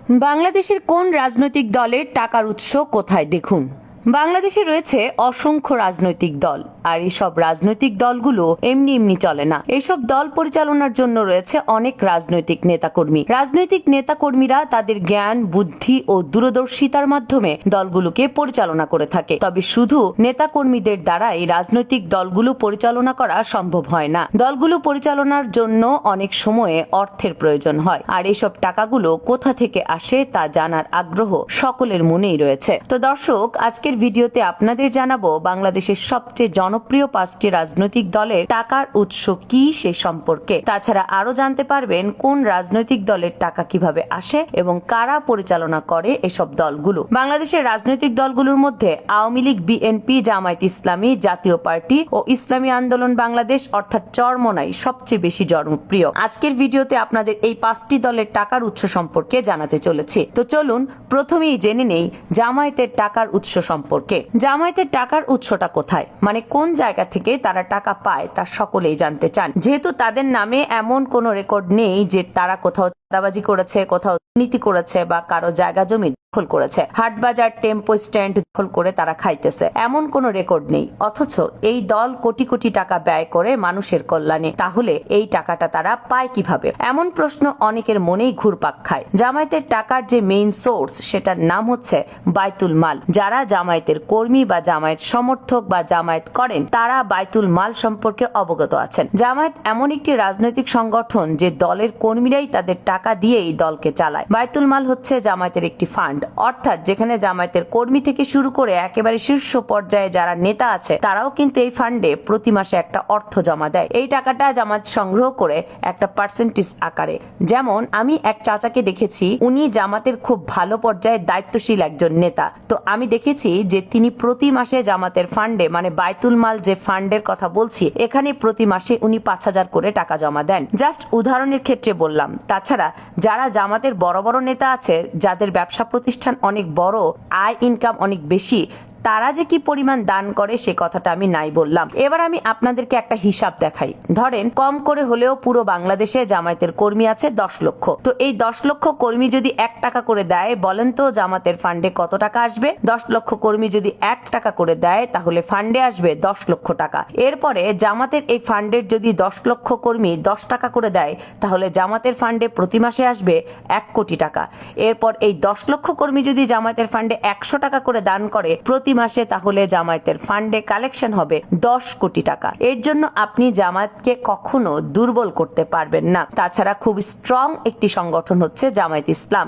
বাংলাদেশের কোন রাজনৈতিক দলের টাকার উৎস কোথায় দেখুন। বাংলাদেশে রয়েছে অসংখ্য রাজনৈতিক দল, আর এইসব রাজনৈতিক দলগুলো এমনি এমনি চলে না। এইসব দল পরিচালনার জন্য রয়েছে অনেক রাজনৈতিক নেতাকর্মী। রাজনৈতিক নেতাকর্মীরা তাদের জ্ঞান, বুদ্ধি ও দূরদর্শিতার মাধ্যমে দলগুলোকে পরিচালনা করে থাকে। তবে শুধু নেতাকর্মীদের দ্বারা এই রাজনৈতিক দলগুলো পরিচালনা করা সম্ভব হয় না। দলগুলো পরিচালনার জন্য অনেক সময়ে অর্থের প্রয়োজন হয়, আর এইসব টাকাগুলো কোথা থেকে আসে তা জানার আগ্রহ সকলের মনেই রয়েছে। তো দর্শক, আজকের ভিডিওতে আপনাদের জানাবো বাংলাদেশের সবচেয়ে জনপ্রিয় 5টি রাজনৈতিক দলের টাকার উৎস কি সে সম্পর্কে। তাছাড়া আরো জানতে পারবেন কোন রাজনৈতিক দলের টাকা কিভাবে আসে এবং কারা পরিচালনা করে এসব দলগুলো। বাংলাদেশের রাজনৈতিক দলগুলোর মধ্যে আওয়ামী লীগ, বিএনপি, জামায়াত ইসলামী, জাতীয় পার্টি ও ইসলামী আন্দোলন বাংলাদেশ অর্থাৎ চরমোনাই সবচেয়ে বেশি জনপ্রিয়। আজকের ভিডিওতে আপনাদের এই 5টি দলের টাকার উৎস সম্পর্কে জানাতে চলেছি। তো চলুন প্রথমেই জেনে নেই জামায়াতের টাকার উৎস সম্পর্কে। জামায়াতের টাকার উৎসটা কোথায়, মানে কোন জায়গা থেকে তারা টাকা পায় তা সকলেই জানতে চান। যেহেতু তাদের নামে এমন কোনো রেকর্ড নেই যে তারা কোথাও চাঁদাবাজি করেছে, কোথাও নীতি করেছে বা কারো জায়গা জমি দখল করেছে, হাট বাজার, টেম্পো স্ট্যান্ড দখল করে তারা খাইতেছে, এমন কোনো রেকর্ড নেই। অথচ এই দল কোটি কোটি টাকা ব্যয় করে মানুষের কল্যাণে। তাহলে এই টাকাটা তারা পায় কিভাবে? এমন প্রশ্ন অনেকের মনেই ঘুরপাক খায়। জামায়াতের টাকার যে মেইন সোর্স, সেটার নাম হচ্ছে বায়তুল মাল। যারা জামায়াতের কর্মী বা জামায়াত সমর্থক বা জামায়াত করেন, তারা বায়তুল মাল সম্পর্কে অবগত আছেন। জামায়াত এমন একটি রাজনৈতিক সংগঠন যে দলের কর্মীরাই তাদের টাকা দিয়ে এই দলকে চালায়। বায়তুল মাল হচ্ছে জামায়াতের একটি ফান্ড, অর্থাৎ যেখানে জামায়াতের কর্মী থেকে শুরু করে একেবারে শীর্ষ পর্যায়ে যারা নেতা আছে তারাও কিন্তু এই ফান্ডে প্রতি মাসে একটা অর্থ জমা দেয়। এই টাকাটা জামায়াত সংগ্রহ করে একটা পার্সেন্টেজ আকারে। যেমন আমি এক চাচাকে দেখেছি, উনি জামাতের খুব ভালো পর্যায়ে দায়িত্বশীল একজন নেতা। তো আমি দেখেছি যে তিনি প্রতি মাসে জামাতের ফান্ডে, মানে বায়তুল মাল যে ফান্ডের কথা বলছি, এখানে প্রতি মাসে উনি 5,000 করে টাকা জমা দেন। জাস্ট উদাহরণের ক্ষেত্রে বললাম। তাছাড়া যারা জামাতের বড় বড় নেতা আছে, যাদের ব্যবসা প্রতিষ্ঠান অনেক বড়, আয় ইনকাম অনেক বেশি, তারা যে কি পরিমাণ দান করে সে কথাটা আমি নাই বললাম। এবার আমি আপনাদেরকে একটা হিসাব দেখাই। ধরেন কম করে হলেও পুরো বাংলাদেশে জামায়াতের কর্মী আছে 10 লক্ষ। তো এই 10 লক্ষ কর্মী যদি 1 টাকা করে দেয়, বলেন তো জামাতের ফান্ডে কত টাকা আসবে? 10 লক্ষ কর্মী যদি 1 টাকা করে দেয়, তাহলে ফান্ডে আসবে 10 লক্ষ টাকা। এরপরে জামাতের এই ফান্ডের যদি 10 লক্ষ কর্মী 10 টাকা করে দেয়, তাহলে জামাতের ফান্ডে প্রতি মাসে আসবে 1 কোটি টাকা। এরপর এই 10 লক্ষ কর্মী যদি জামায়াতের ফান্ডে 100 টাকা করে দান করে প্রতি মাসে, তাহলে জামায়াতের ফান্ডে কালেকশন হবে 10 কোটি টাকা। এর জন্য আপনি জামায়াতকে কখনো দুর্বল করতে পারবেন না। তাছাড়া খুব স্ট্রং একটি সংগঠন হচ্ছে জামায়াত ইসলাম।